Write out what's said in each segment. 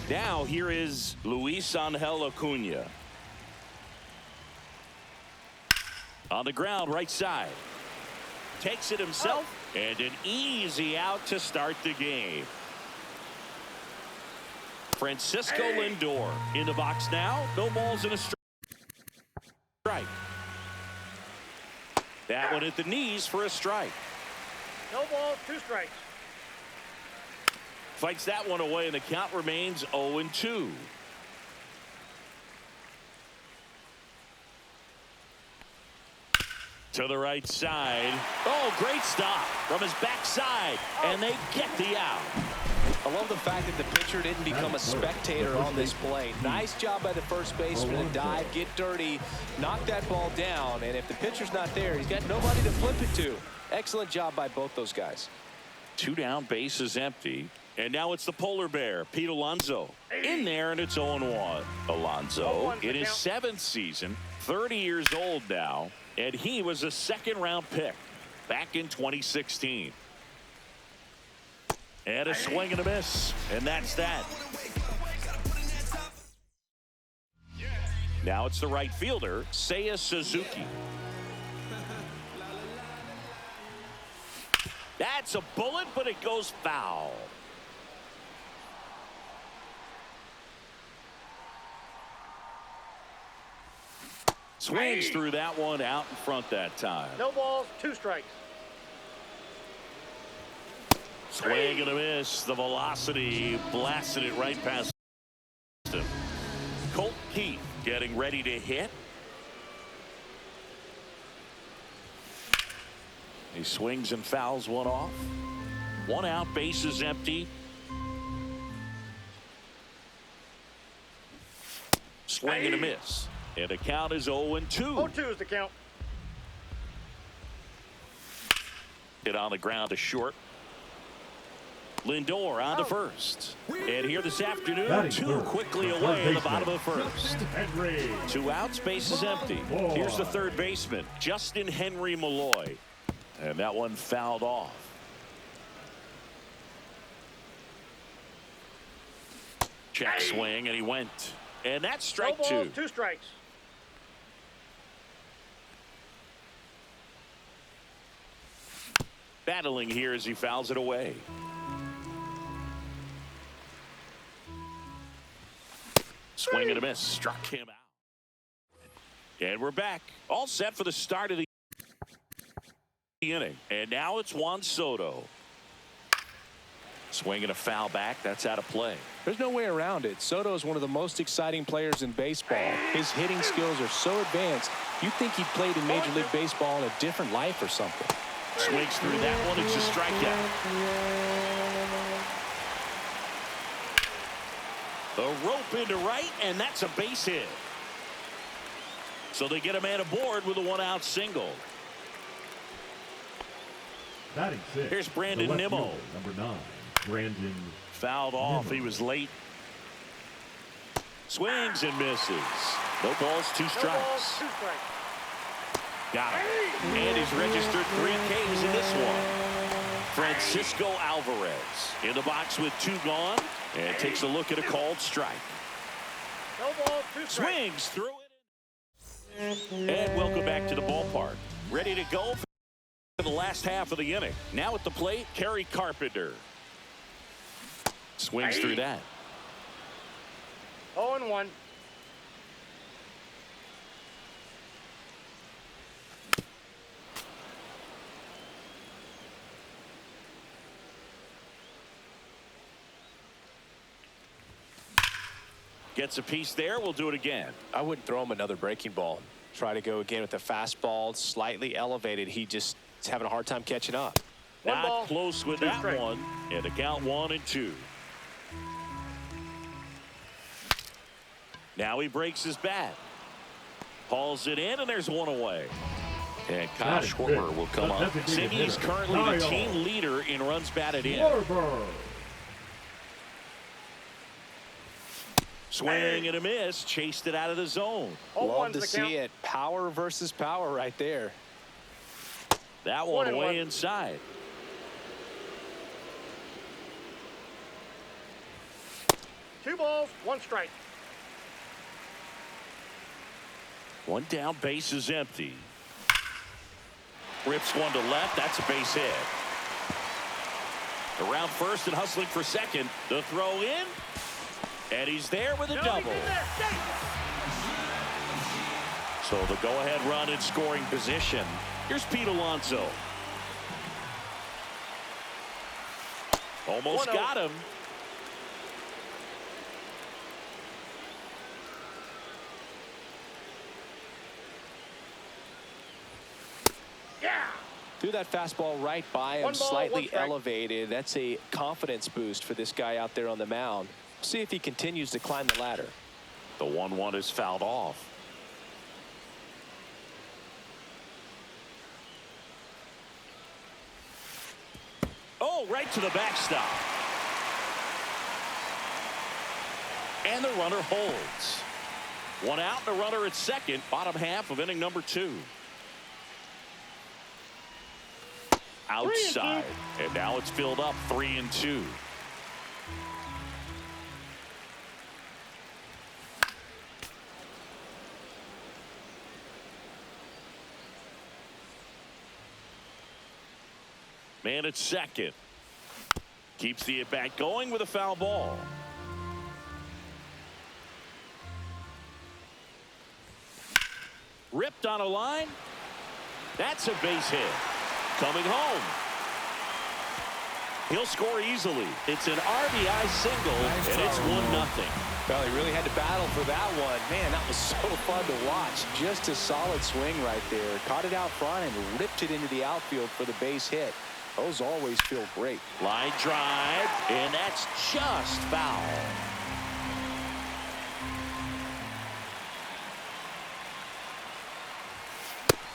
Now here is Luis Angel Acuna. On the ground, right side. Takes it himself, and an easy out to start the game. Francisco Lindor in the box now. No balls in a strike. That one at the knees for a strike. No balls, 2 strikes. Fights that one away, and the count remains 0-2. To the right side. Oh, great stop from his backside, and they get the out. I love the fact that the pitcher didn't become a spectator on this play. Nice job by the first baseman to dive, get dirty, knock that ball down, and if the pitcher's not there, he's got nobody to flip it to. Excellent job by both those guys. 2 down, bases empty. And now it's the polar bear, Pete Alonso, in there, and it's 0-1. Alonso in his 7th season, 30 years old now, and he was a 2nd-round pick back in 2016. And a swing and a miss, and that's that. Now it's the right fielder, Seiya Suzuki. That's a bullet, but it goes foul. Swings through that one, out in front that time. No balls, 2 strikes. Swing and a miss. The velocity blasted it right past him. Colt Keith getting ready to hit. He swings and fouls one off. 1 out, bases empty. Swing and a miss. And the count is 0-2. 0-2 is the count. Hit on the ground to short. Lindor on to first. And here this afternoon, 2 quickly away in the bottom of the 1st. 2 outs, bases empty. Here's the 3rd baseman, Justin Henry Malloy. And that one fouled off. Check swing, and he went. And that's strike 2. No balls, 2 strikes. Battling here as he fouls it away. Swing and a miss. Struck him out. And we're back. All set for the start of the inning. And now it's Juan Soto. Swing and a foul back. That's out of play. There's no way around it. Soto is one of the most exciting players in baseball. His hitting skills are so advanced, you'd think he played in Major League Baseball in a different life or something. Swings through that one. It's a strikeout. The rope into right, and that's a base hit. So they get a man aboard with a 1-out single. Here's Brandon Nimmo. Number 9, Brandon. Fouled off. He was late. Swings and misses. No balls, 2 strikes. No balls, 2 strikes. Got him. And he's registered 3 Ks in this one. Francisco Alvarez in the box with 2 gone, and takes a look at a called strike. No balls, 2 strikes. Swings through it. And welcome back to the ballpark. Ready to go for the last half of the inning. Now at the plate, Kerry Carpenter. Swings through that. 0-1. Gets a piece there. We'll do it again. I wouldn't throw him another breaking ball. Try to go again with the fastball, slightly elevated. He just is having a hard time catching up. Not close with that one. And the count 1-2. Now he breaks his bat. Hauls it in, and there's 1 away. And Kyle Schwarber will come up. Siggy's currently the team leader in runs batted in. Swing and a miss. Chased it out of the zone. Love to see it. Power versus power right there. That one way inside. 2 balls, 1 strike. One down, base is empty. Rips one to left. That's a base hit. Around first and hustling for second. The throw in. And he's there with a double. So the go-ahead run in scoring position. Here's Pete Alonso. Almost got him. Threw that fastball right by him, slightly elevated. That's a confidence boost for this guy out there on the mound. See if he continues to climb the ladder. The 1-1 is fouled off. Oh, right to the backstop. And the runner holds. One out, the runner at second, bottom half of inning number 2. Outside, and now it's filled up 3-2. Man at second. Keeps the at-bat going with a foul ball. Ripped on a line. That's a base hit. Coming home. He'll score easily. It's an RBI single, and it's 1-0. Well, he really had to battle for that one. Man, that was so fun to watch. Just a solid swing right there. Caught it out front and ripped it into the outfield for the base hit. Those always feel great. Line drive, and that's just foul.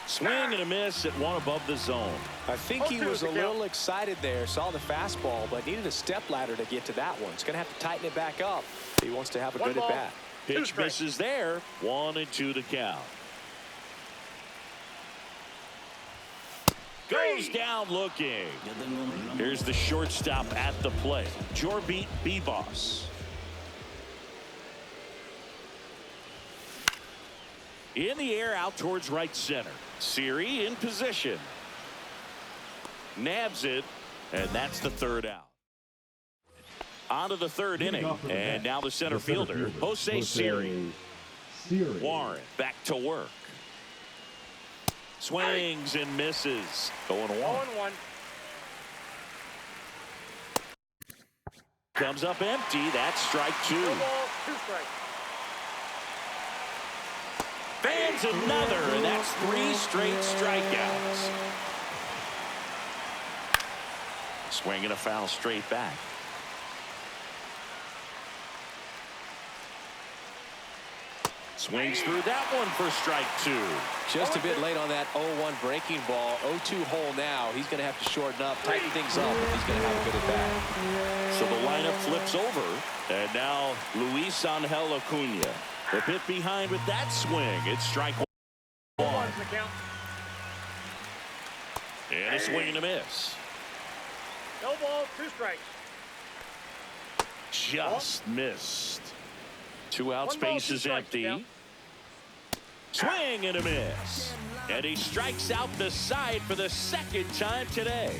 Swing and a miss at one above the zone. I think he was a little excited there. Saw the fastball, but needed a step ladder to get to that one. He's going to have to tighten it back up if he wants to have a good at bat. Pitch misses there. 1-2 to count. Goes down looking. Here's the shortstop at the plate. Jorbeat Bebos. In the air out towards right center. Siri in position. Nabs it, and that's the third out. On to the third inning, and now the center fielder, Jose Siri. Warren back to work. Swings and misses. 0-1. Comes up empty. That's strike 2. 2 balls, 2 strikes. Fans another, and that's 3 straight strikeouts. Swinging a foul straight back. Swings through that one for strike 2. Just a bit late on that 0-1 breaking ball. 0-2 hole now. He's going to have to shorten up, tighten things up if he's going to have a good at bat. So the lineup flips over, and now Luis Angel Acuna. The pit behind with that swing. It's strike 1. And a swing and a miss. No ball, 2 strikes. Just missed. 2 outs, base is empty. Swing and a miss. And he strikes out the side for the second time today.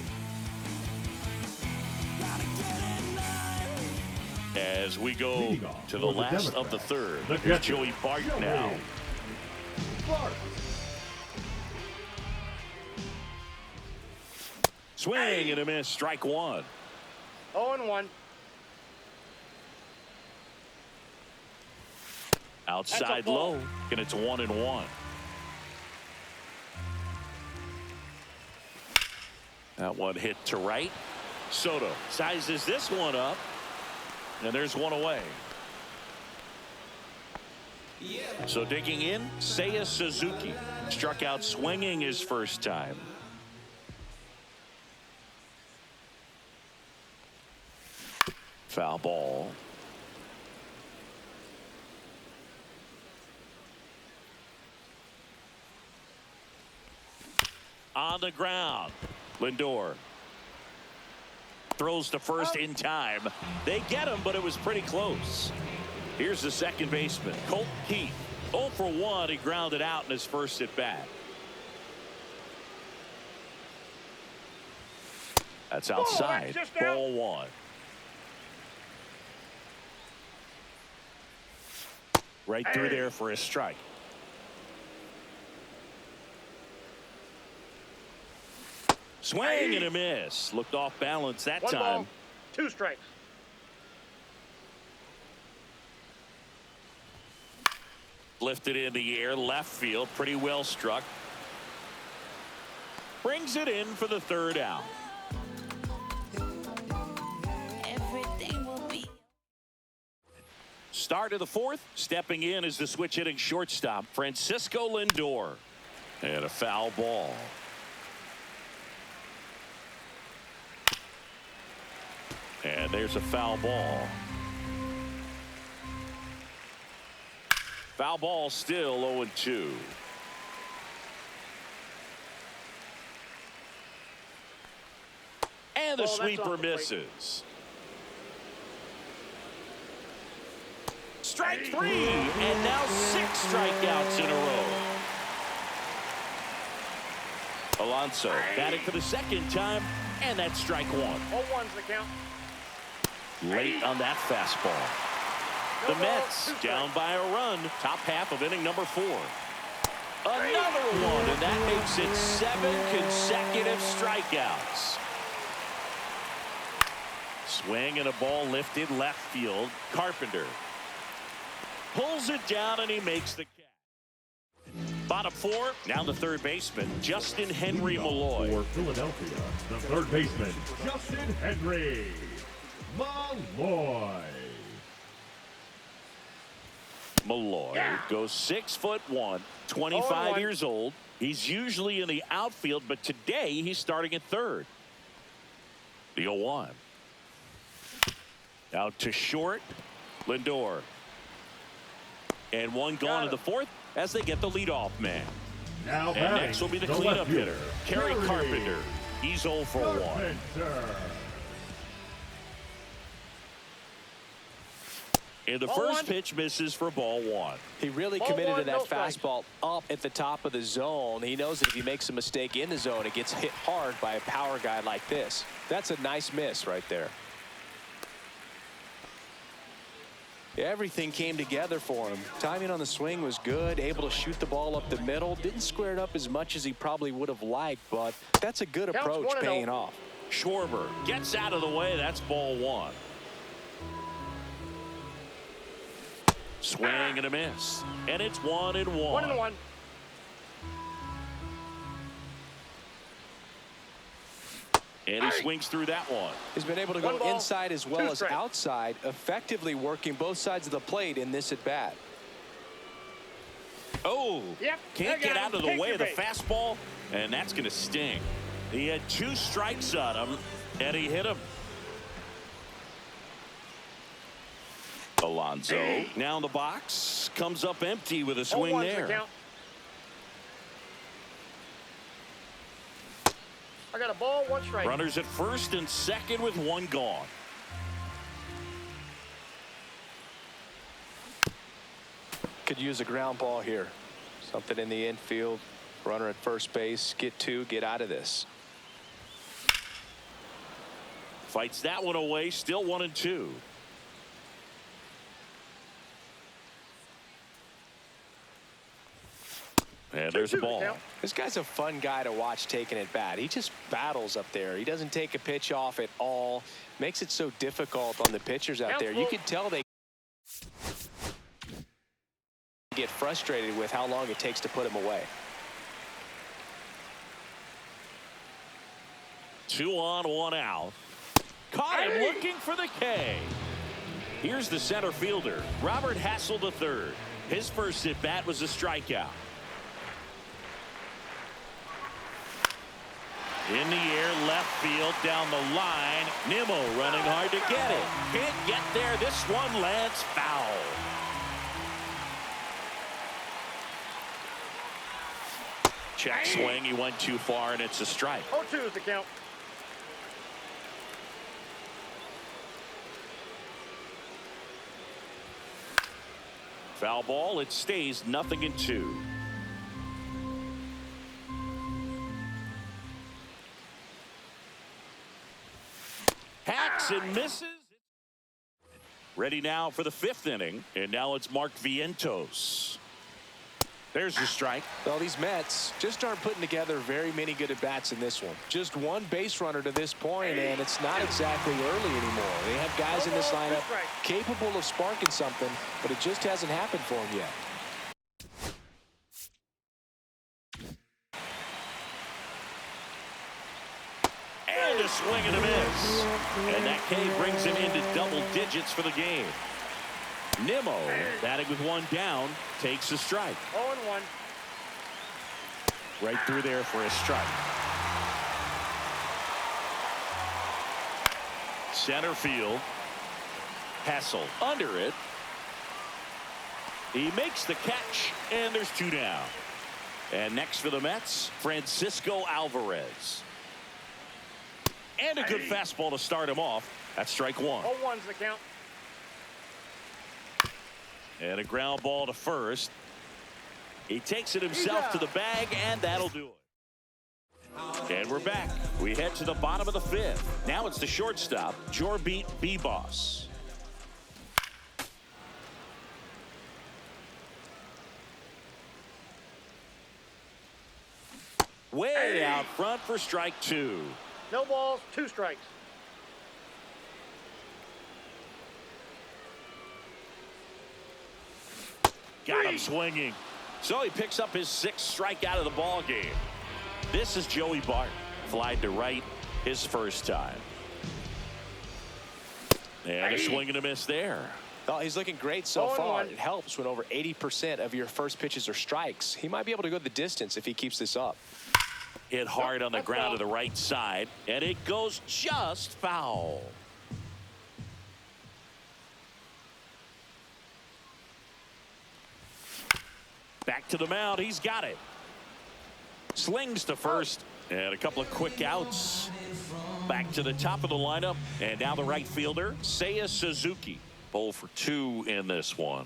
As we go to the last of the third. Here's Joey Bart now. Swing and a miss. Strike 1. 0-1. Outside low, and it's 1-1. That one hit to right. Soto sizes this one up, and there's one away. So digging in, Seiya Suzuki struck out swinging his first time. Foul ball. On the ground, Lindor throws to first in time. They get him, but it was pretty close. Here's the second baseman, Colt Keith. 0 for 1. He grounded out in his first at bat. That's outside. Ball 1. Right through there for a strike. Swing and a miss. Looked off balance that One time. ball, 2 strikes. Lifted in the air, left field, pretty well struck. Brings it in for the third out. Start of the fourth. Stepping in is the switch hitting shortstop, Francisco Lindor. And a foul ball. And there's a foul ball. Foul ball still 0-2. And the sweeper misses. Strike 3, and now 6 strikeouts in a row. Alonso batting for the second time, and that's strike 1. 0-1's the count. Late on that fastball. The Mets down by a run. Top half of inning number 4. Another one, and that makes it 7 consecutive strikeouts. Swing and a ball lifted left field. Carpenter pulls it down, and he makes the catch. Bottom 4, now the third baseman, Justin Henry Malloy. For Philadelphia, the third baseman, Justin Henry Malloy. Malloy goes 6'1", 25 years old. He's usually in the outfield, but today he's starting at third. The 0-1. Out to short, Lindor. And one gone in the fourth as they get the leadoff man. Now and next will be the cleanup hitter, Kerry Carpenter. He's 0 for 1. And the first pitch misses for ball 1. He really committed to that fastball up at the top of the zone. He knows that if he makes a mistake in the zone, it gets hit hard by a power guy like this. That's a nice miss right there. Everything came together for him. Timing on the swing was good, able to shoot the ball up the middle. Didn't square it up as much as he probably would have liked, but that's a good approach paying off. Schwarber gets out of the way. That's ball 1. Swing and a miss. And it's 1-1. 1-1. And he swings through that one. He's been able to go inside as well as outside, effectively working both sides of the plate in this at bat. Oh, can't get out of the way of the fastball, and that's going to sting. He had 2 strikes on him, and he hit him. Alonso now in the box, comes up empty with a swing there. I got a ball, 1 strike. Runners at first and second with 1 gone. Could use a ground ball here. Something in the infield. Runner at first base. Get 2. Get out of this. Fights that one away. Still 1-2. And there's a ball. This guy's a fun guy to watch taking at bat. He just battles up there. He doesn't take a pitch off at all. Makes it so difficult on the pitchers out there. You can tell they get frustrated with how long it takes to put him away. 2 on, 1 out. Caught him looking for the K. Here's the center fielder, Robert Hassel III. His first at bat was a strikeout. In the air, left field, down the line. Nimmo running hard to get it. Can't get there. This one lands foul. Check swing. He went too far, and it's a strike. 0-2 is the count. Foul ball. It stays 0-2. Hacks and misses. Ready now for the 5th inning. And now it's Mark Vientos. There's the strike. Well, these Mets just aren't putting together very many good at-bats in this one. Just one base runner to this point, and it's not exactly early anymore. They have guys in this lineup capable of sparking something, but it just hasn't happened for them yet. And a swing and a miss. And that K brings him into double digits for the game. Nimmo, batting with one down, takes a strike. 0-1. Right through there for a strike. Center field. Hassel under it. He makes the catch, and there's 2 down. And next for the Mets, Francisco Alvarez. And a good fastball to start him off. That's strike 1. 0-1's the count. And a ground ball to first. He takes it himself to the bag, and that'll do it. And we're back. We head to the bottom of the 5th. Now it's the shortstop, Jorbit Bibas. Way out front for strike 2. No balls, 2 strikes. Got him swinging. So he picks up his 6th strikeout of the ball game. This is Joey Bart. Flied to right his first time. And a swing and a miss there. Oh, he's looking great so far. It helps when over 80% of your first pitches are strikes. He might be able to go the distance if he keeps this up. Hit hard on the ground to the right side, and it goes just foul. Back to the mound. He's got it. Slings to first, and a couple of quick outs. Back to the top of the lineup, and now the right fielder, Seiya Suzuki. 0 for 2 in this one.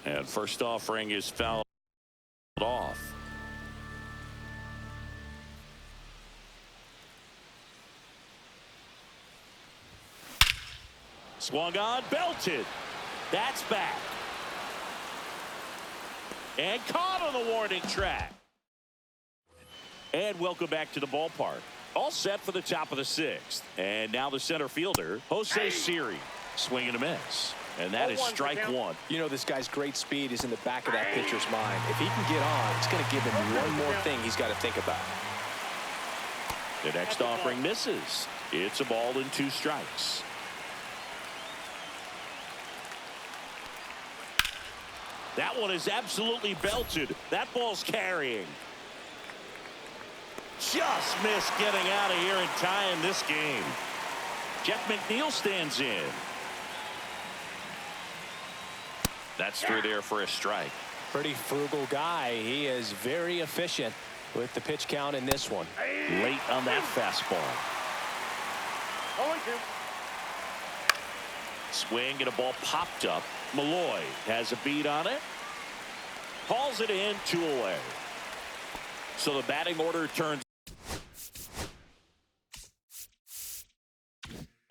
And first offering is fouled off. Swung on, belted. That's back. And caught on the warning track. And welcome back to the ballpark. All set for the top of the 6th. And now the center fielder, Jose Siri. Swing and a miss. And that is strike 1. You know, this guy's great speed is in the back of that pitcher's mind. If he can get on, it's going to give him one more thing he's got to think about. The next offering misses. It's a ball and 2 strikes. That one is absolutely belted. That ball's carrying. Just missed getting out of here and tying this game. Jeff McNeil stands in. That's through there for a strike. Pretty frugal guy. He is very efficient with the pitch count in this one. Late on that fastball. 0-2. Swing and a ball popped up. Malloy has a beat on it. Calls it in, 2 away. So the batting order turns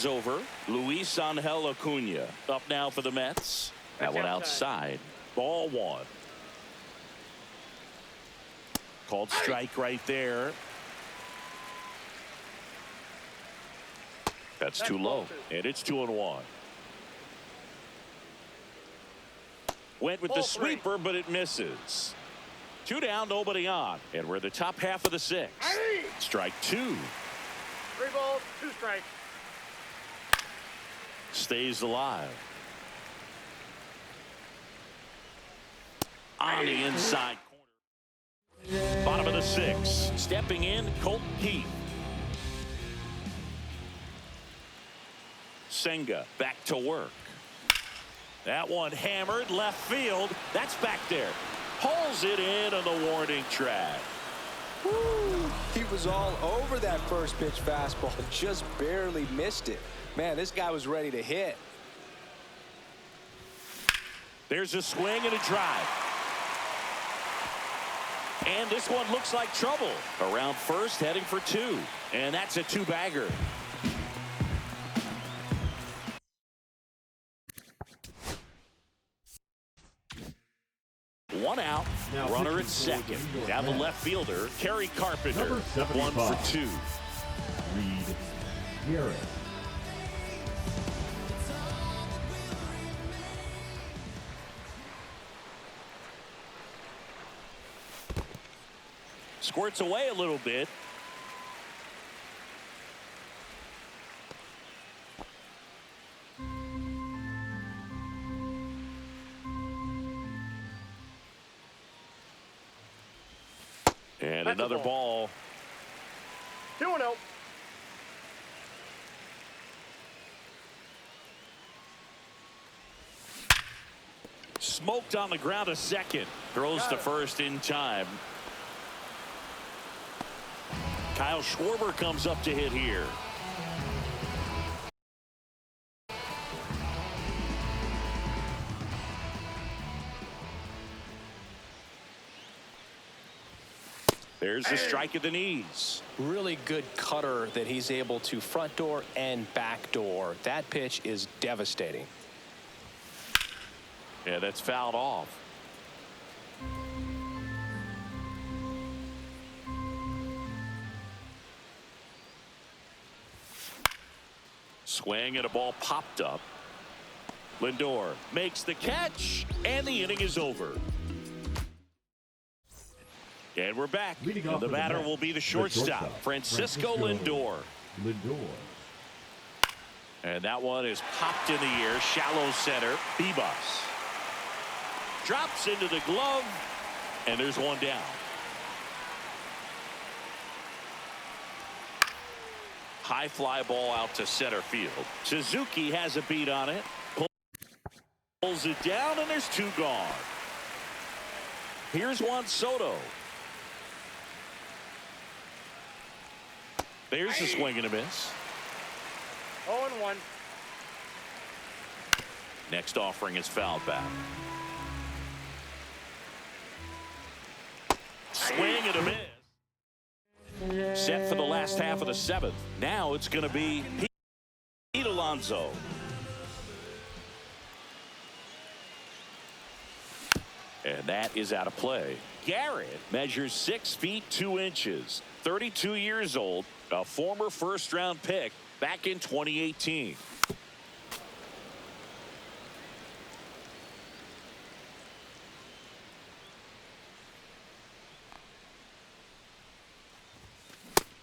over. Luis Angel Acuna up now for the Mets. That one outside. Ball 1. Called strike right there. That's too low. And it's 2-1. Went with the sweeper, but it misses. 2 down, nobody on. And we're in the top half of the 6th. Strike 2. 3 balls, 2 strikes. Stays alive. On the inside corner. Bottom of the 6th. Stepping in, Colton Keith. Senga back to work. That one hammered left field. That's back there. Pulls it in on the warning track. Woo. He was all over that first pitch fastball and just barely missed it. Man, this guy was ready to hit. There's a swing and a drive. And this one looks like trouble. Around first, heading for two. And that's a two-bagger. One out. Now Runner at second. Down the left fielder, Kerry Carpenter. 1 for 2. Reed Garrett. Squirts away a little bit. And That's another a ball. 2-0. Smoked on the ground a second. Throws to first in time. Kyle Schwarber comes up to hit here. There's the strike at the knees. Really good cutter that he's able to front door and back door. That pitch is devastating. Yeah, that's fouled off. Swing and a ball popped up. Lindor makes the catch, and the inning is over. And we're back. The batter will be the shortstop, Francisco Lindor. And that one is popped in the air, shallow center. Bebas drops into the glove, and there's one down. High fly ball out to center field. Suzuki has a beat on it. Pulls it down, and there's two gone. Here's Juan Soto. There's the swing and a miss. 0-1. Next offering is fouled back. Swing and a miss. Set for the last half of the seventh. Now it's going to be Pete Alonso. And that is out of play. Garrett measures 6 feet 2 inches. 32 years old. A former first-round pick back in 2018.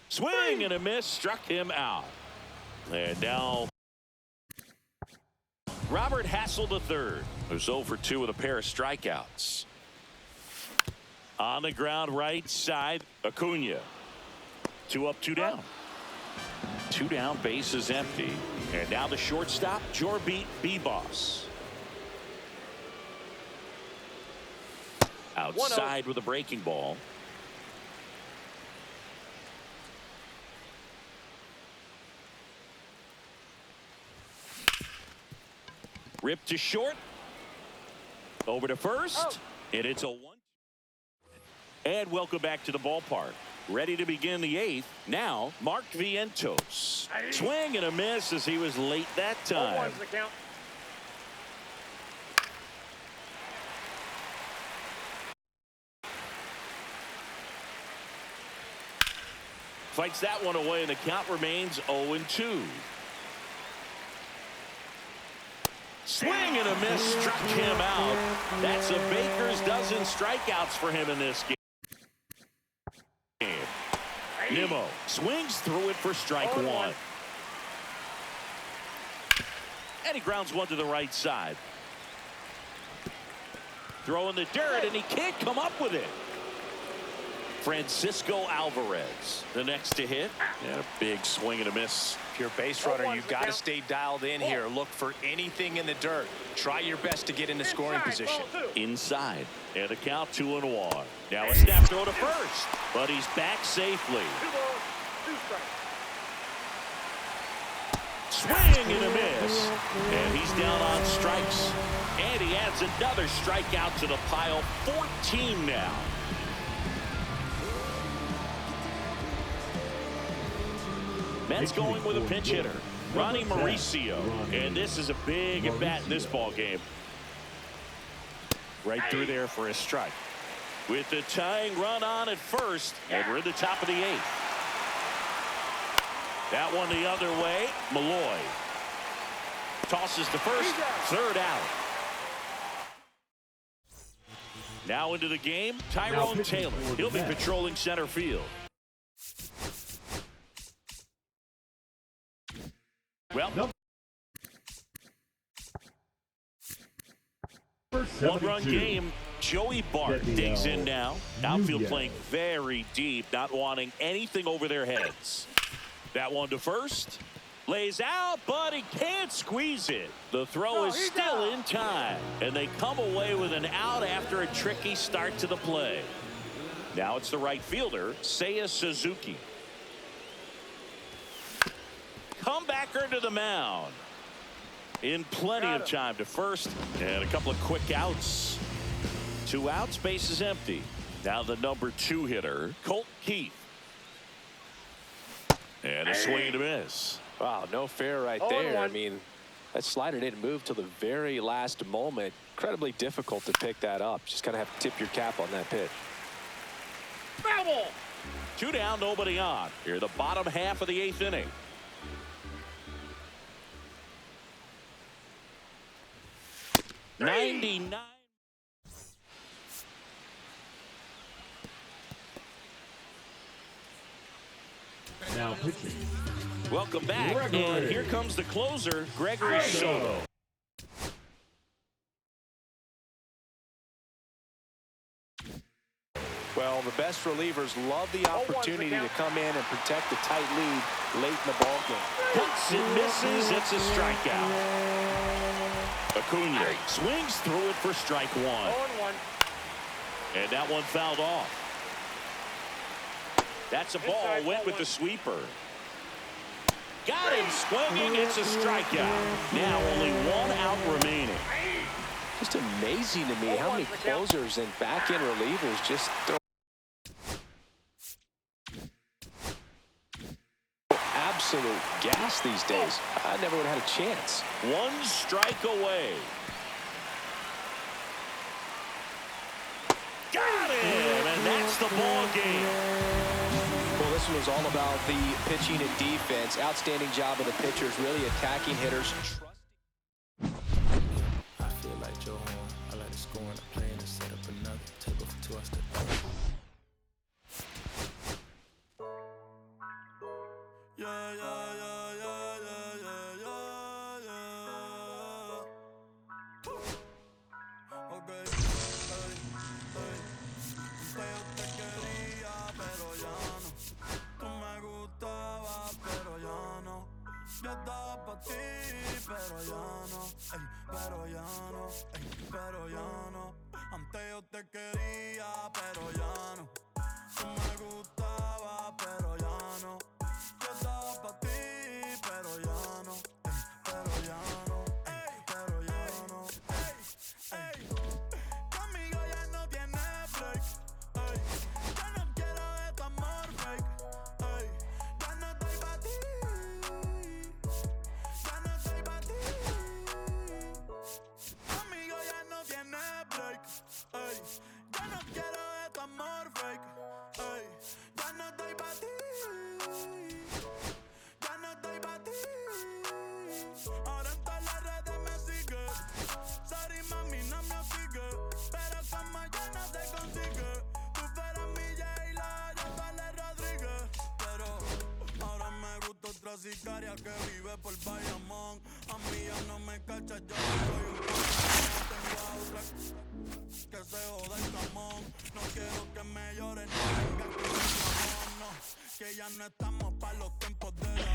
Swing and a miss, struck him out. And now Robert Hassel III, who's 0 for 2 with a pair of strikeouts. On the ground right side, Acuna. 2 up, 2 down. 2 down, base is empty. And now the shortstop, Jorbeat Bebas. Outside with a breaking ball. Ripped to short. Over to first. And it's a 1. And welcome back to the ballpark. Ready to begin the 8th. Now, Mark Vientos. Swing and a miss as he was late that time. 0-1's the count. Fights that one away, and the count remains 0-2. Swing and a miss, struck him out. That's a baker's dozen strikeouts for him in this game. Nimmo swings through it for strike 1. And he grounds one to the right side. Throwing the dirt, and he can't come up with it. Francisco Alvarez, the next to hit. And a big swing and a miss. If you're a base runner, you've got to stay dialed in here. Look for anything in the dirt. Try your best to get into scoring position. Inside. And the count 2-1. Now a snap throw to first. But he's back safely. 2 balls, 2 strikes. Swing and a miss. And he's down on strikes. And he adds another strikeout to the pile. 14 now. Mets going with a pinch hitter, Ronnie Mauricio. And this is a big at bat in this ball game. Right through there for a strike. With the tying run on at first, and we're in the top of the 8th. That one the other way. Malloy tosses to first, third out. Now into the game, Tyrone Taylor. He'll be patrolling center field. Well, one-run game. Joey Bart digs in now. Outfield playing very deep, not wanting anything over their heads. That one to first. Lays out, but he can't squeeze it. The throw is still in time, and they come away with an out after a tricky start to the play. Now it's the right fielder, Seiya Suzuki. Comebacker to the mound. In plenty of time to first, and a couple of quick outs. 2 outs, base is empty. Now the number 2 hitter, Colt Keith. And a swing and a miss. Wow, no fair right there. I mean, that slider didn't move till the very last moment. Incredibly difficult to pick that up. Just kind of have to tip your cap on that pitch. 2 down, nobody on. Here, the bottom half of the 8th inning. '99. Now pitching. Welcome back, and here comes the closer, Gregory Soto. Well, the best relievers love the opportunity to come in and protect the tight lead late in the ball game. Hits and misses. It's a strikeout. Acuna swings through it for strike 1. 0-1. And that one fouled off. That's a ball. Went with the sweeper. Got him swinging. It's a strikeout. Now only 1 out remaining. Just amazing to me how many closers and back-end relievers just throw absolute gas these days. I never would have had a chance. 1 strike away. Got him, and that's the ball game. Well, this one was all about the pitching and defense. Outstanding job of the pitchers, really attacking hitters. I feel like Joe Horn. I like to score and I play and set up another table for 2 hours. Yeah, yeah, yeah, yeah, yeah, yeah, yeah. Okay, Antes yo te quería, pero ya no. Tú me gustabas, pero ya no. Yo estaba pa' ti, pero ya no. Pero ya no, pero ya no. Antes yo te quería, pero ya no. Tú me gustabas, pero ya no. Yo estaba pa' ti, pero ya no. Pero ya no, pero ya no. Conmigo ya no tienes break. Ya no quiero de tu amor fake. Ya no estoy pa' ti. Ya no estoy pa' ti. Conmigo ya no tienes break. Ya no quiero de tu amor fake. Ya no estoy pa' ti. Ya no estoy pa' ti. Ahora en todas las redes me sigue. Sorry mami, no me sigue. Pero como ya no se consigue. Tú fueras mi J-Lo, yo vale Rodríguez. Pero ahora me gusta otra sicaria que vive por Bayamón. A mí ya no me cacha, yo soy un poco. Tengo a otra que se joda el camón. No quiero que me lloren, no venga con el jamón, no. Que ya no estamos pa' los tiempos de la...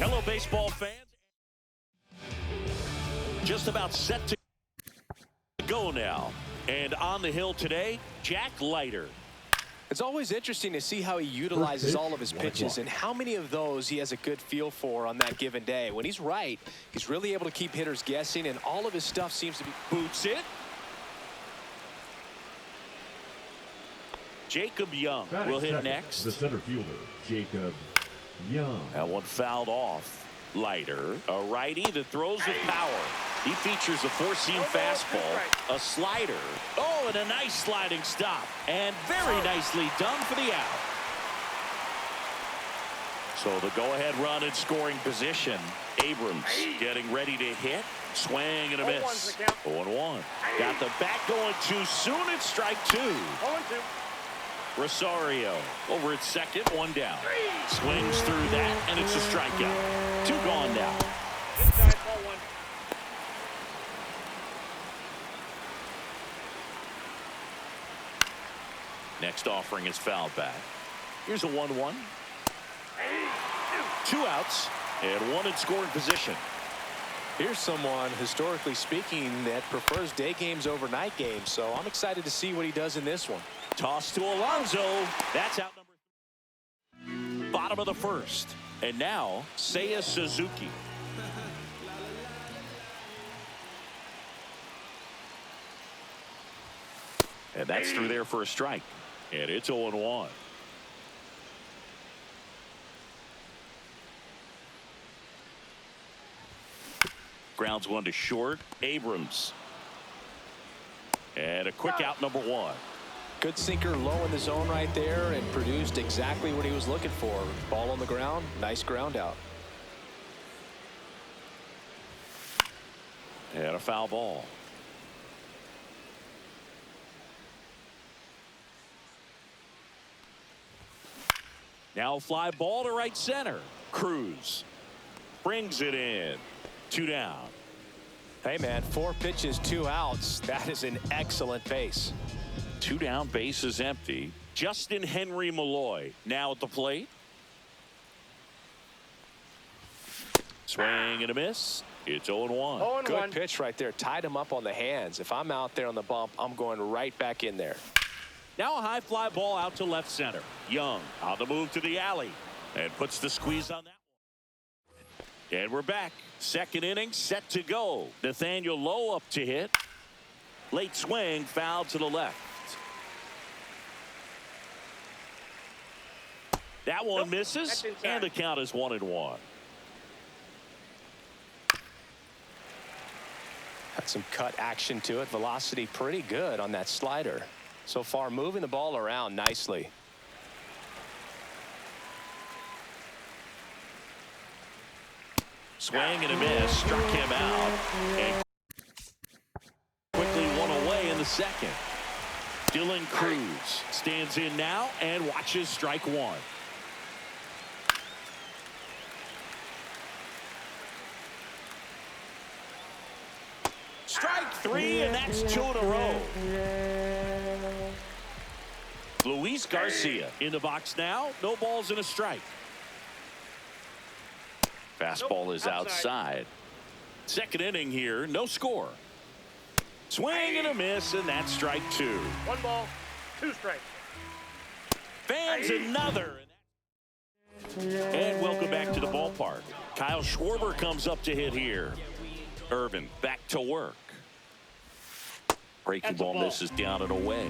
Hello, baseball fans. Just about set to go now. And on the hill today, Jack Leiter. It's always interesting to see how he utilizes all of his pitches and how many of those he has a good feel for on that given day. When he's right, he's really able to keep hitters guessing, and all of his stuff seems to be. Boots it. Jacob Young will hit next. The center fielder, Jacob Young. That one fouled off. Leiter, a righty that throws with power. He features a four-seam fastball, a slider. Oh, and a nice sliding stop. And very nicely done for the out. So the go-ahead run in scoring position. Abrams getting ready to hit. Swing and a miss. 0-1. Got the bat going too soon. It's strike 2. 0-2. Rosario over at second, 1 down. Swings through that, and it's a strikeout. 2 gone now. Inside, ball 1. Next offering is fouled back. Here's a 1-1. 2 outs and 1 in scoring position. Here's someone, historically speaking, that prefers day games over night games, so I'm excited to see what he does in this one. Toss to Alonso. That's out number 3. Bottom of the first. And now, Seiya Suzuki. And that's through there for a strike. And it's 0-1. Grounds one to short. Abrams. And a quick out, number 1. Good sinker low in the zone right there and produced exactly what he was looking for. Ball on the ground, nice ground out. And a foul ball. Now a fly ball to right center. Cruz brings it in. 2 down. Hey man, 4 pitches, 2 outs. That is an excellent pace. 2 down, base is empty. Justin Henry Malloy now at the plate. Swing and a miss. It's 0-1. Good pitch right there. Tied him up on the hands. If I'm out there on the bump, I'm going right back in there. Now a high fly ball out to left center. Young on the move to the alley and puts the squeeze on that one. And we're back. Second inning set to go. Nathaniel Lowe up to hit. Late swing, foul to the left. That one misses, and the count is 1-1. Had some cut action to it. Velocity pretty good on that slider. So far, moving the ball around nicely. Swing and a miss, struck him out, and quickly one away in the second. Dylan Cruz stands in now and watches strike 1. Strike 3, and that's 2 in a row. Luis Garcia in the box now. No balls and a strike. Fastball is outside. Second inning here, no score. Swing and a miss, and that's strike 2. 1 ball, 2 strikes. Fans another. And welcome back to the ballpark. Kyle Schwarber comes up to hit here. Irvin back to work. Breaking ball misses down and away.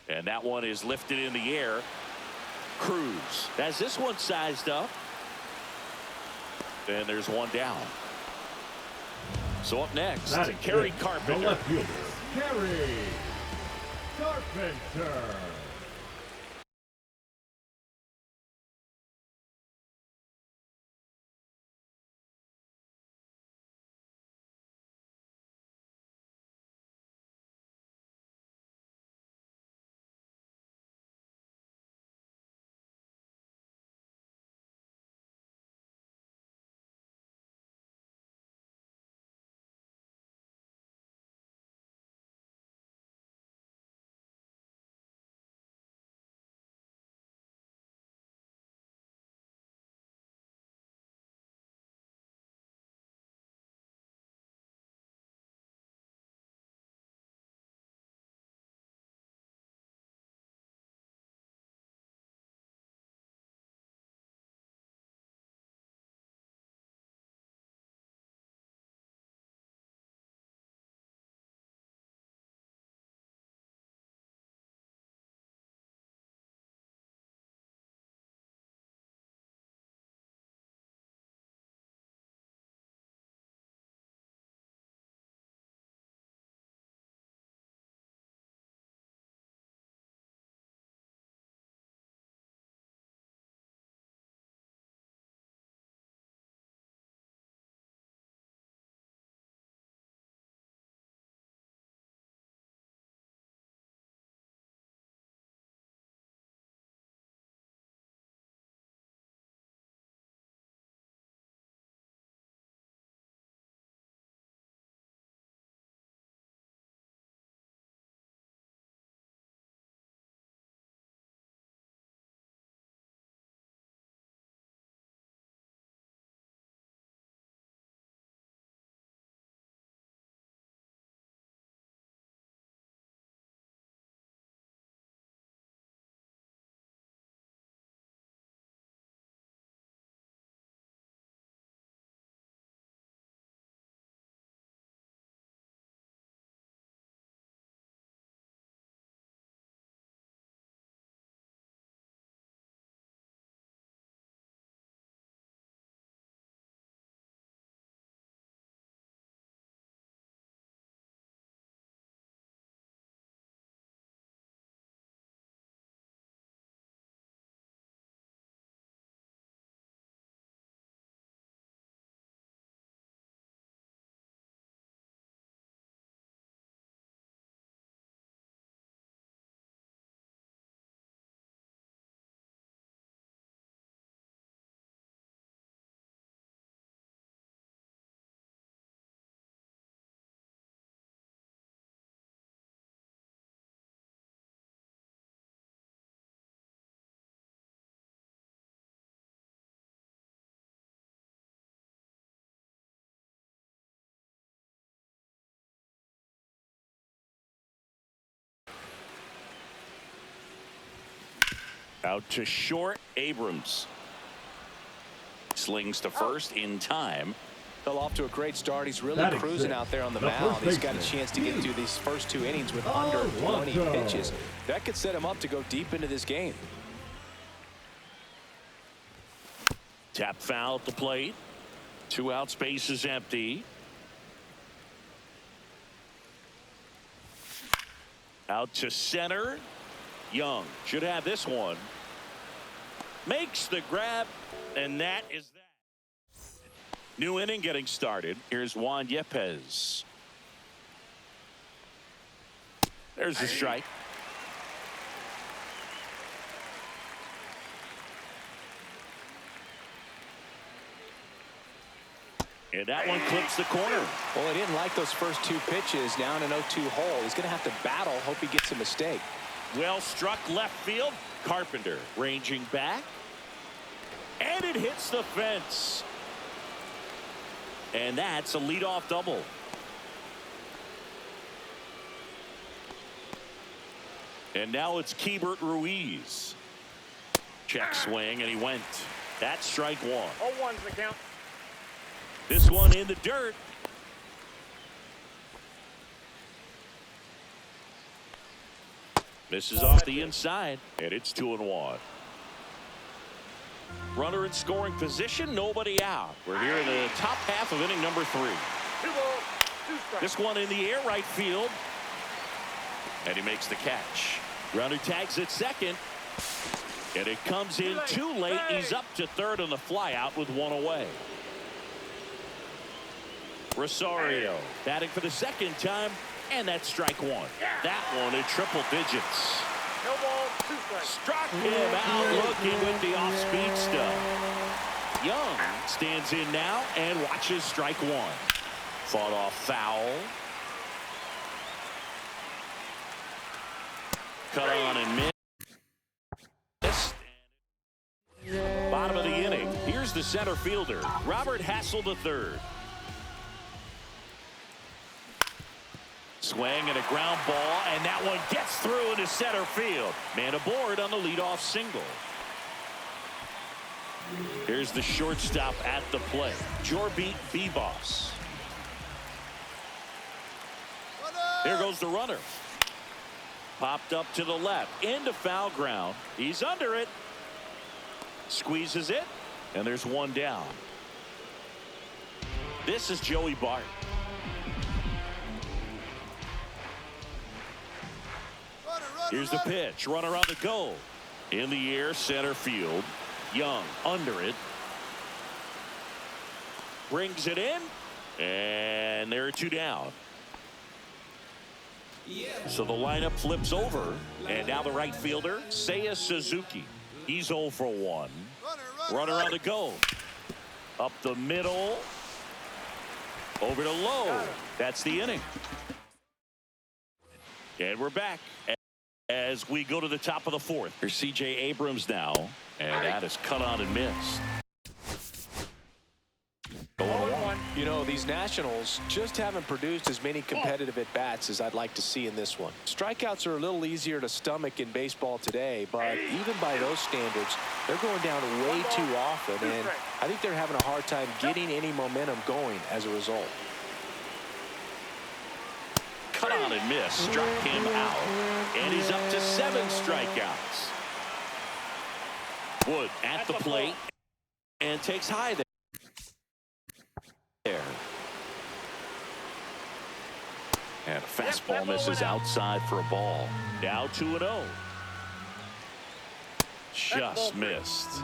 And that one is lifted in the air. Cruz has this one sized up. And there's 1 down. So up next, Kerry Carpenter. The left fielder, Kerry Carpenter. Out to short, Abrams. Slings to first in time. Fell off to a great start. He's really Batting cruising sixth, out there on the the mound. first He's got a baseman, chance to get through these first 2 innings with Oh, under 20 Lonzo. pitches. That could set him up to go deep into this game. Tap foul at the plate. 2 outs, base is empty. Out to center. Young should have this one. Makes the grab, and that is that. New inning getting started. Here's Juan Yepes. There's the strike. And that one clips the corner. Well, he didn't like those first 2 pitches down an 0-2 hole. He's going to have to battle. Hope he gets a mistake. Well struck left field. Carpenter ranging back. And it hits the fence. And that's a leadoff double. And now it's Keibert Ruiz. Check swing, and he went. That's strike 1. 0-1's the count. This one in the dirt. Misses off the inside, and it's 2-1. Runner in scoring position, nobody out. We're here in the top half of inning number 3. 2 balls, 2 strikes. This one in the air, right field. And he makes the catch. Runner tags at second. And it comes in too late. He's up to third on the flyout with 1 away. Rosario batting for the second time, and that's strike 1. That one in triple digits. No ball, 2 strikes. Struck him out looking with the off-speed stuff. Young stands in now and watches strike 1. Fought off foul. Cut on and missed. Bottom of the inning. Here's the center fielder, Robert Hassel III. Swing and a ground ball, and that one gets through into center field. Man aboard on the leadoff single. Here's the shortstop at the plate, Jorbeat Bebos. Here goes the runner. Popped up to the left, into foul ground. He's under it. Squeezes it, and there's 1 down. This is Joey Bart. Here's the pitch. Runner on the go. In the air, center field. Young under it. Brings it in. And there are 2 down. So the lineup flips over. And now the right fielder, Seiya Suzuki. He's 0 for 1. Runner on the go. Up the middle. Over to low. That's the inning. And we're back as we go to the top of the 4th. Here's C.J. Abrams now, and that is cut on and missed. 0-1. You know, these Nationals just haven't produced as many competitive at-bats as I'd like to see in this one. Strikeouts are a little easier to stomach in baseball today, but even by those standards, they're going down way too often, and I think they're having a hard time getting any momentum going as a result. Cut on and miss. Struck him out. And he's up to 7 strikeouts. Wood at the plate. And takes high there. And a fastball misses outside for a ball. Now 2-0. Just missed.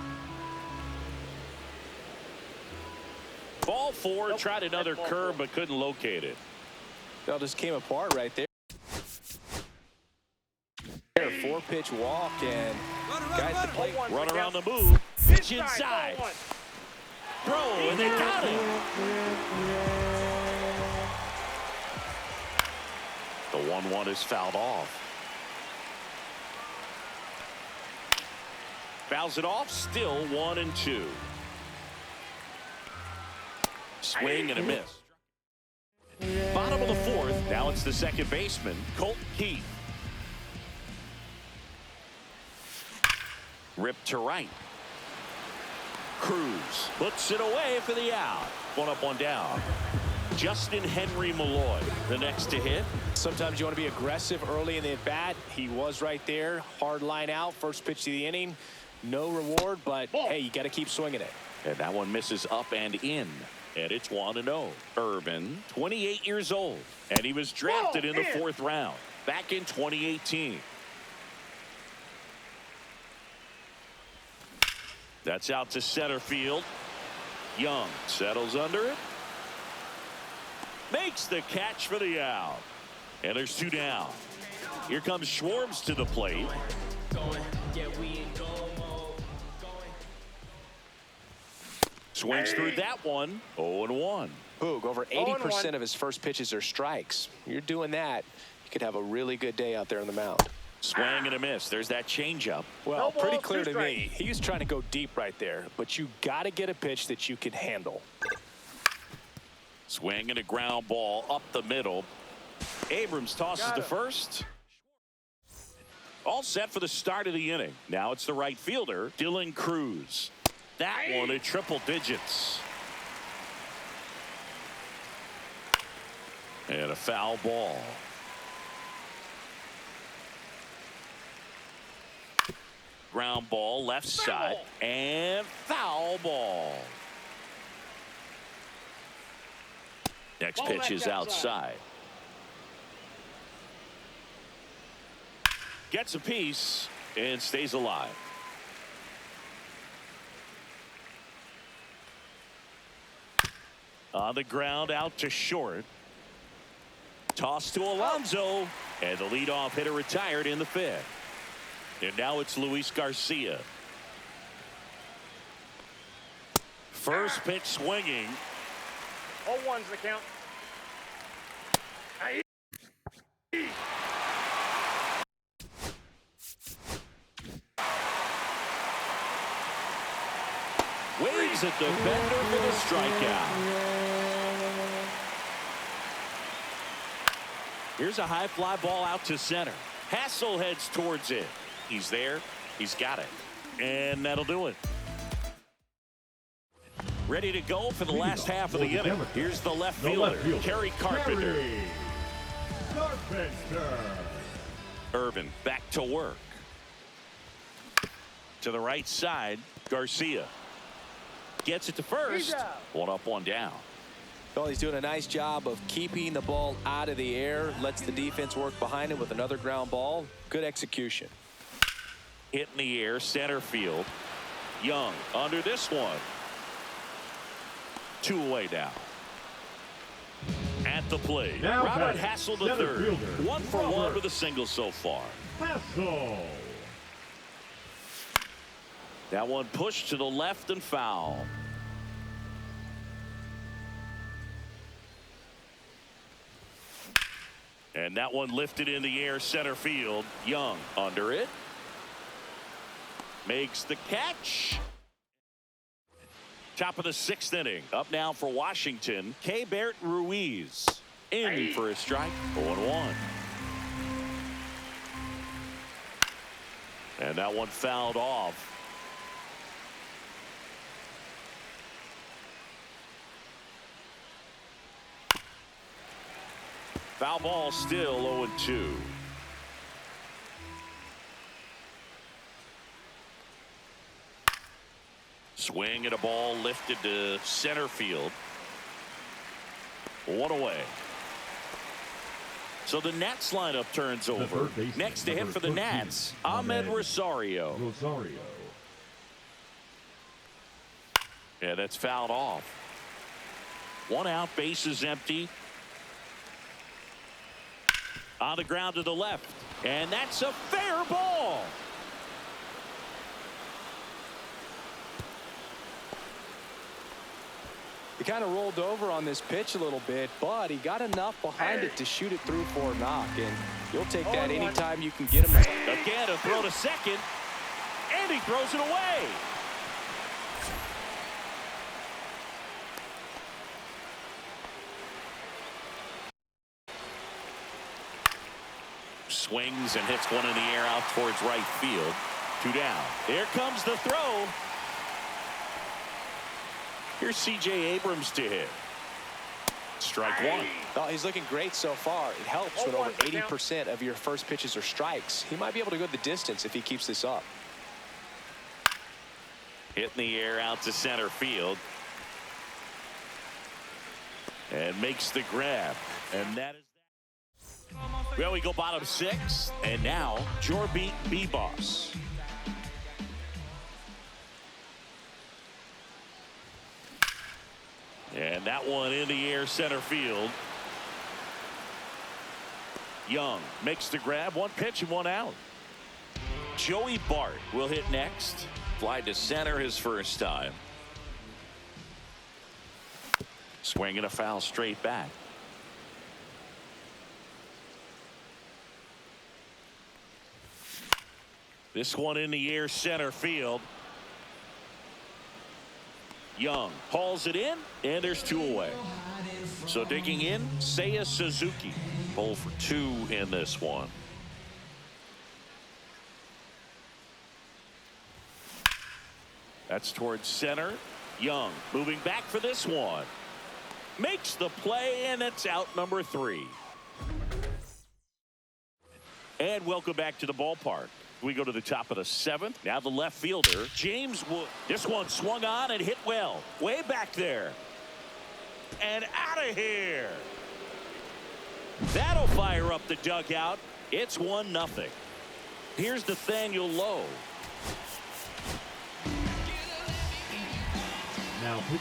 Ball 4. Tried another curve but couldn't locate it. That just came apart right there. 4-pitch walk, and guys at the plate. Runner on the move. Pitch inside. Throw, and they got him. The 1-1 is fouled off. Fouls it off. Still 1-2. Swing and a miss. Bottom of the 4th. Now it's the second baseman, Colt Keith. Ripped to right. Cruz puts it away for the out. One up, one down. Justin Henry Malloy, the next to hit. Sometimes you want to be aggressive early in the at-bat. He was right there. Hard line out. First pitch of the inning. No reward, but hey, you got to keep swinging it. And that one misses up and in. And it's 1-0. Urban, 28 years old. And he was drafted in the 4th round back in 2018. That's out to center field. Young settles under it. Makes the catch for the out. And there's 2 down. Here comes Schwartz to the plate. Swings through that one. 0-1. Boog, over 80% of his first pitches are strikes. You're doing that, you could have a really good day out there on the mound. Swing and a miss. There's that changeup. Well, pretty clear to me. He was trying to go deep right there, but you got to get a pitch that you can handle. Swing and a ground ball up the middle. Abrams tosses to first. All set for the start of the inning. Now it's the right fielder, Dylan Cruz. That one at triple digits. And a foul ball. Ground ball left side and foul ball. Next pitch is outside. Gets a piece and stays alive. On the ground out to short. Toss to Alonso. And the leadoff hitter retired in the 5th. And now it's Luis Garcia. First pitch swinging. 0-1's the count. Waves at the defender for the strikeout. Here's a high fly ball out to center. Hassel heads towards it. He's there. He's got it. And that'll do it. Ready to go for the last half of the inning. Here's the left fielder, Kerry Carpenter. Irvin back to work. To the right side, Garcia. Gets it to first. One up, one down. Well, he's doing a nice job of keeping the ball out of the air. Lets the defense work behind him with another ground ball. Good execution. Hit in the air, center field. Young under this one. 2 away now. At the plate, Now Robert batting, Hassel center III. fielder, 1 for 1 Robert with a single so far. Hassel. That one pushed to the left and foul. And that one lifted in the air, center field. Young under it. Makes the catch. Top of the 6th inning. Up now for Washington, Keibert Ruiz. In for a strike. 0-1. And that one fouled off. Foul ball still 0-2. Swing and a ball lifted to center field. 1 away. So the Nats lineup turns over. Next to hit for the Nats, Ahmed Rosario. Yeah, that's fouled off. 1 out, bases empty. On the ground to the left. And that's a fair ball. He kind of rolled over on this pitch a little bit, but he got enough behind it to shoot it through for a knock. And you'll take that anytime you can get him. Again, a throw to second. And he throws it away. Swings and hits one in the air out towards right field. 2 down. Here comes the throw. Here's C.J. Abrams to hit. Strike one. Oh, he's looking great so far. It helps when over 80% of your first pitches are strikes. He might be able to go the distance if he keeps this up. Hit in the air out to center field. And makes the grab. And that is that. Well, we go bottom 6. And now, Jorbeat B-Boss. And that one in the air center field. Young makes the grab. 1 pitch and 1 out. Joey Bart will hit next. Fly to center his first time. Swinging a foul straight back. This one in the air center field. Young hauls it in, and there's 2 away. So digging in, Seiya Suzuki. 0 for 2 in this one. That's towards center. Young moving back for this one. Makes the play, and it's out number 3. And welcome back to the ballpark. We go to the top of the 7th. Now the left fielder, James Wood. This one swung on and hit well. Way back there. And out of here. That'll fire up the dugout. It's 1-0. Here's Nathaniel Lowe. Now pitching.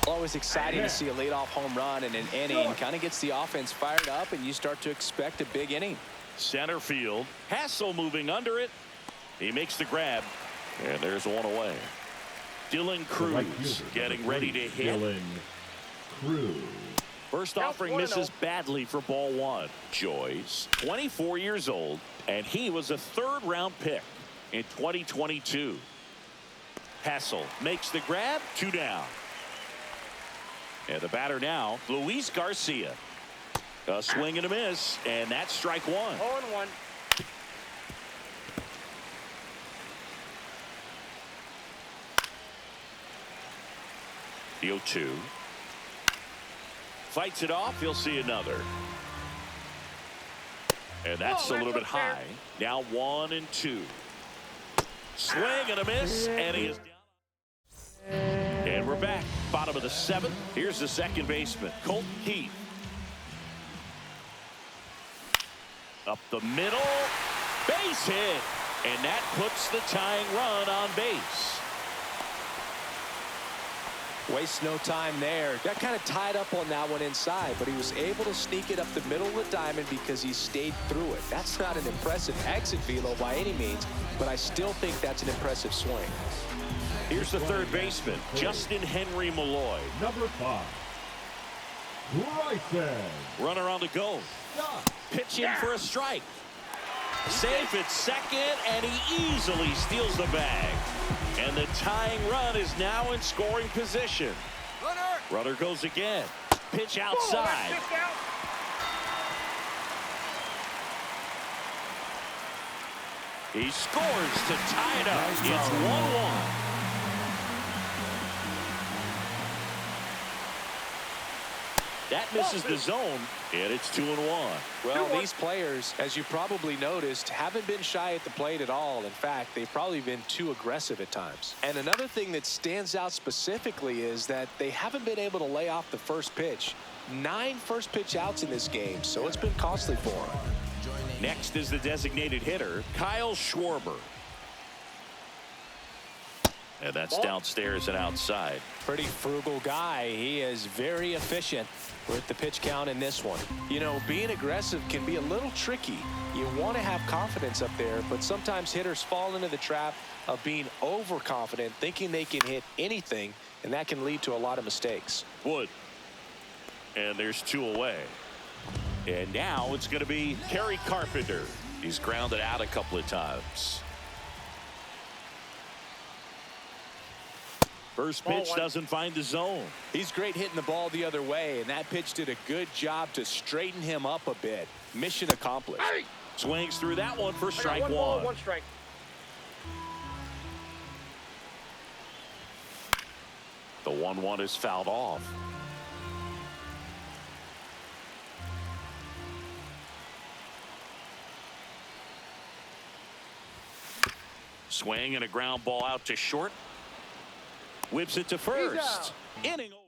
Always exciting to see a leadoff home run in an inning. Kind of gets the offense fired up, and you start to expect a big inning. Center field. Hassel moving under it. He makes the grab. And there's 1 away. Dylan Cruz getting ready to hit. Dylan Cruz. First offering misses badly for ball 1. Joyce, 24 years old, and he was a 3rd-round pick in 2022. Hassel makes the grab. 2 down. And the batter now, Luis Garcia. A swing and a miss, and that's strike 1. 0-1. The 0-2. Fights it off. He'll see another. And that's a little bit high. Now 1-2. Swing and a miss, and he is down. And we're back. Bottom of the 7th. Here's the second baseman, Colton Keith. Up the middle. Base hit. And that puts the tying run on base. Waste no time there. Got kind of tied up on that one inside, but he was able to sneak it up the middle of the diamond because he stayed through it. That's not an impressive exit velo by any means, but I still think that's an impressive swing. Here's the third baseman, Justin Henry Malloy. Number 5. Bryson. Runner on the go. Pitching for a strike. Safe at second, and he easily steals the bag. And the tying run is now in scoring position. Runner goes again. Pitch outside. He scores to tie it up. It's 1-1. That misses the zone, and it's 2-1. Well, these players, as you probably noticed, haven't been shy at the plate at all. In fact, they've probably been too aggressive at times. And another thing that stands out specifically is that they haven't been able to lay off the first pitch. 9 first pitch outs in this game, so it's been costly for them. Next is the designated hitter, Kyle Schwarber. And that's downstairs and outside. Pretty frugal guy. He is very efficient with the pitch count in this one. You know, being aggressive can be a little tricky. You want to have confidence up there, but sometimes hitters fall into the trap of being overconfident, thinking they can hit anything, and that can lead to a lot of mistakes. Wood. And there's 2 away. And now it's going to be Kerry Carpenter. He's grounded out a couple of times. First pitch doesn't find the zone. He's great hitting the ball the other way, and that pitch did a good job to straighten him up a bit. Mission accomplished. Swings through that one for strike 1. 1 strike. 1-1 is fouled off. Swing and a ground ball out to short. Whips it to first. Inning over.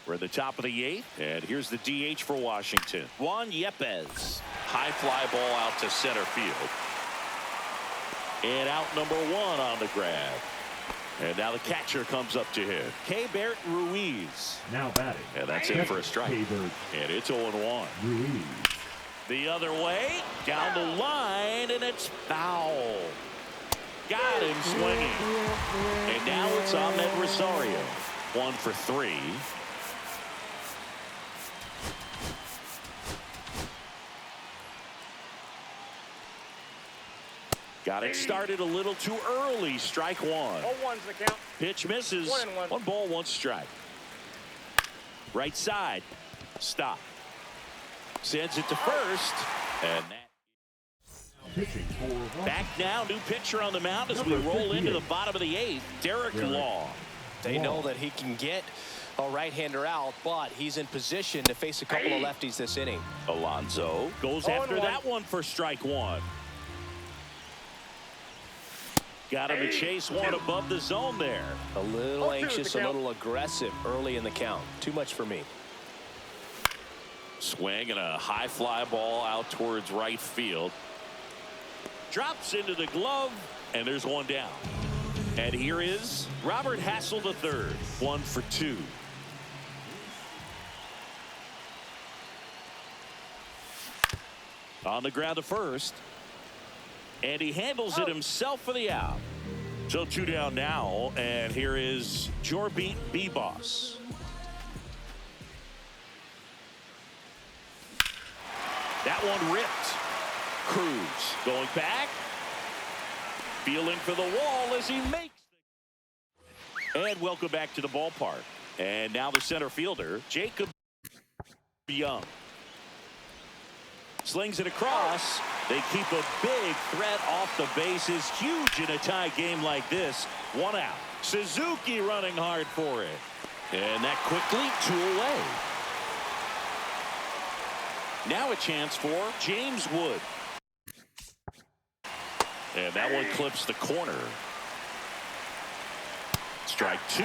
We're at the top of the 8th, and here's the DH for Washington. Juan Yepez. High fly ball out to center field. And out number 1 on the grab. And now the catcher comes up to him. Keibert Ruiz. Now batting. And that's it for a strike. And it's 0-1. Ruiz. The other way, down the line, and it's foul. Got him swinging. And now it's Ahmed Rosario. 1 for 3. Got it started a little too early. Strike 1. 0-1's the count. Pitch misses. 1-1. 1 ball, 1 strike. Right side. Stop. Sends it to first. And that. Back now, new pitcher on the mound as we roll into the bottom of the 8th. Derek Law. They know that he can get a right-hander out, but he's in position to face a couple of lefties this inning. Alonso goes after that one for strike 1. Got him to chase 1 above the zone there. A little anxious, a little aggressive early in the count. Too much for me. Swing and a high fly ball out towards right field. Drops into the glove, and there's 1 down. And here is Robert Hassel III. 1 for 2. On the ground to first. And he handles it himself for the out. So 2 down now, and here is Jorbeat B-Boss. That one ripped. Cruz going back. Feeling for the wall as he makes it. And welcome back to the ballpark. And now the center fielder, Jacob Young. Slings it across. They keep a big threat off the bases. Huge in a tie game like this. 1 out. Suzuki running hard for it. And that quickly 2 away. Now a chance for James Wood. And that one clips the corner. Strike 2.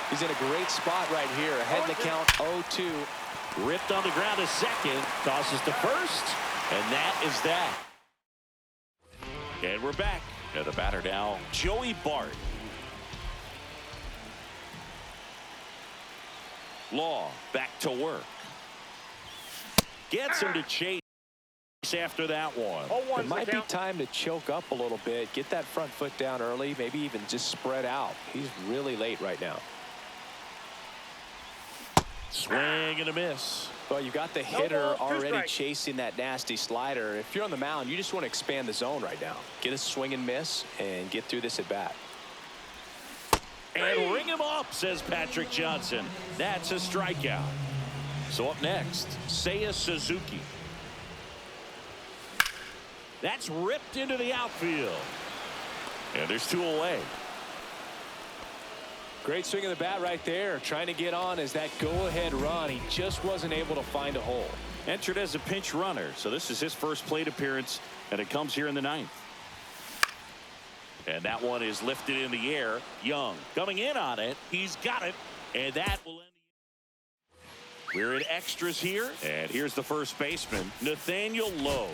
He's in a great spot right here. Ahead in the count 0-2. Ripped on the ground to second. Tosses to first. And that is that. And we're back. And the batter now, Joey Bart. Law back to work. Gets him to chase after that one. It might be time to choke up a little bit. Get that front foot down early. Maybe even just spread out. He's really late right now. Swing and a miss. Well, you've got the hitter already chasing that nasty slider. If you're on the mound, you just want to expand the zone right now. Get a swing and miss and get through this at bat. And ring him up, says Patrick Johnson. That's a strikeout. So up next, Seiya Suzuki. That's ripped into the outfield. And there's 2 away. Great swing of the bat right there. Trying to get on as that go-ahead run. He just wasn't able to find a hole. Entered as a pinch runner. So this is his first plate appearance, and it comes here in the 9th. And that one is lifted in the air. Young coming in on it. He's got it. And that will end the inning. We're in extras here. And here's the first baseman, Nathaniel Lowe.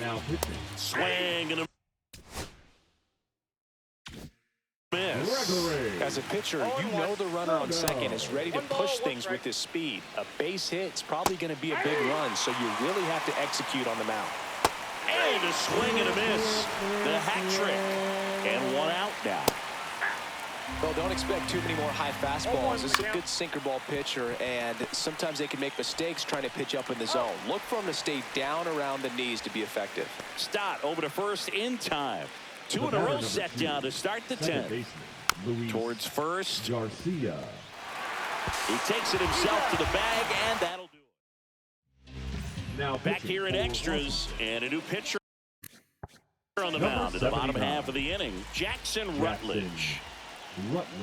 Now pitching. Swing and a miss. As a pitcher, you know the runner on second is ready to push things with his speed. A base hit's probably going to be a big run, so you really have to execute on the mound. And a swing and a miss. The hat trick. And 1 out now. Well, don't expect too many more high fastballs. This is a good sinker ball pitcher, and sometimes they can make mistakes trying to pitch up in the zone. Look for him to stay down around the knees to be effective. Stott over to first in time. 2 in a row set down to start the 10th. Towards first. Garcia. He takes it himself to the bag, and that'll do it. Now Back here in extras, and a new pitcher. On the mound at the bottom half of the inning, Jackson Rutledge.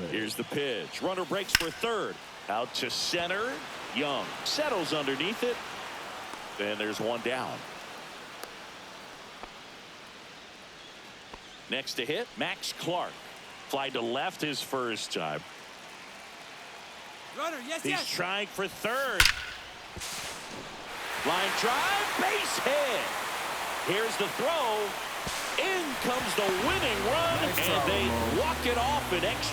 Here's the pitch. Runner breaks for third. Out to center. Young settles underneath it. And there's one down. Next to hit, Max Clark. Fly to left his first time. Runner, He's trying for third. Line drive, base hit. Here's the throw. In comes the winning run, and they walk it off in extra.